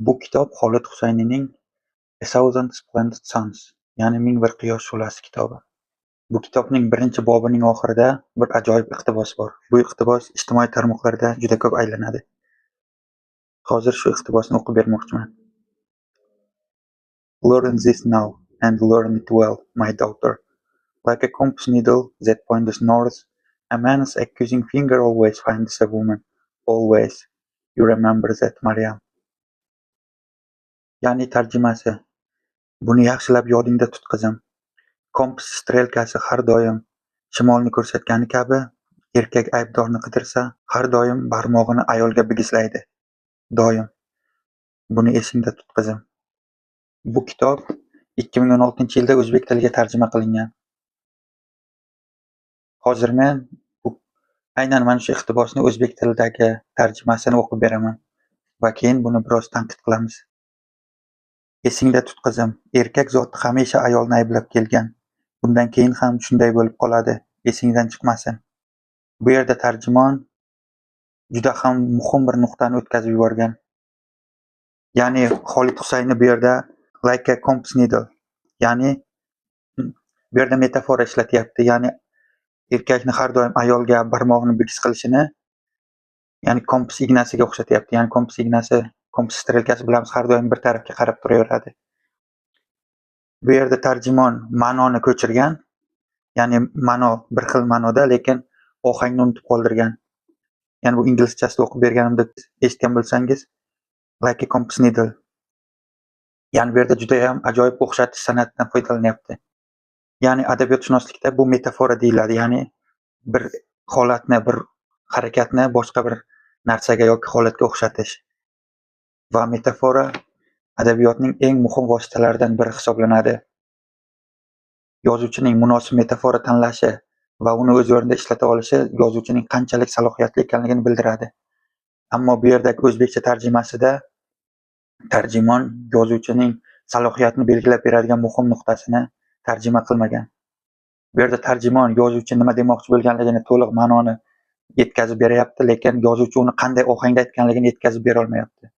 Bu kitob Xolid Husayniyning A Thousand Splendid Suns, ya'ni Ming bir quyosh shu'lasi kitobi. Bu kitobning birinchi bobining oxirida bir ajoyib iqtibos bor. Bu iqtibos ijtimoiy tarmoqlarda juda ko'p aylanadi. Hozir shu iqtibosni o'qib bermoqchiman. Learn this now and learn it well, my daughter. Like a compass needle that points north, a man's accusing finger always finds a woman. Always. You remember that, Maryam. Ya'ni tarjimasi: buni yaxshilab yodingda tut, qizim. Kompas strelkasi har doim shimolni ko'rsatgani kabi, erkak aybdorni qidirsa, har doim barmog'ini ayolga bigislaydi. Doim. Buni esingda tut, qizim. Bu kitob 2016-yilda o'zbek tiliga tarjima qilingan. Hozir men aynan mana shu iqtibosni o'zbek tilidagi tarjimasini o'qib beraman va keyin buni biroz tanqid qilamiz. Esingda tut, qizim, erkak zoti hamisha ayolni ayblab kelgan. Bundan keyin ham shunday bo'lib qoladi. Esingdan chiqmasin. Bu yerda tarjimon juda ham muhim bir nuqtani o'tkazib yuborgan. Ya'ni Xolid Husayni bu yerda like a compass needle, ya'ni bu yerda metafora ishlatyapti. Ya'ni erkakni har doim ayolga barmog'ini bigiz qilishini, ya'ni kompas ignasiga o'xshatyapti. Ya'ni kompas ignasi, kompas strelkasi bilamiz, har doim bir tarafga qarab turaveradi. Bu yerda tarjimon ma'noni ko'chirgan, ya'ni ma'no bir xil ma'noda, lekin ohangni unutib qoldirgan. Ya'ni bu inglizchasida o'qib berganimda eshitgan bo'lsangiz, like a compass needle. Ya'ni bu yerda juda ham ajoyib o'xshatish san'atidan foydalanyapti. Ya'ni adabiyotshunoslikda bu metafora deyiladi. Ya'ni bir holatni, bir harakatni boshqa bir narsaga yoki holatga o'xshatish. Va metafora adabiyotning eng muhim vositalaridan biri hisoblanadi. Yozuvchining munosib metafora tanlashi va uni o'z o'rnida ishlata olishi yozuvchining qanchalik salohiyatli ekanligini bildiradi. Ammo bu yerdagi o'zbekcha tarjimasida tarjimon yozuvchining salohiyatini belgilab beradigan muhim nuqtasini tarjima qilmagan. Bu yerda tarjimon yozuvchi nima demoqchi bo'lganligini, to'liq ma'noni yetkazib beryapti, lekin yozuvchi uni qanday ohangda aytganligini yetkazib bera olmayapti.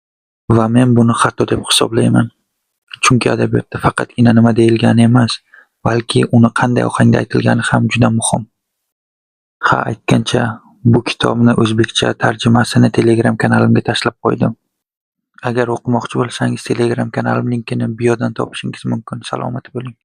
Va men buni xato deb hisoblayman. Chunki adabiyotda faqatgina nima deyilgani emas, balki uni qanday ohangda aytilgani ham juda muhim. Ha, aytgancha, bu kitobni o'zbekcha tarjimasini Telegram kanalimga tashlab qo'ydim. Agar o'qimoqchi bo'lsangiz, Telegram kanalim linkini biodan topishingiz mumkin. Salomat bo'ling.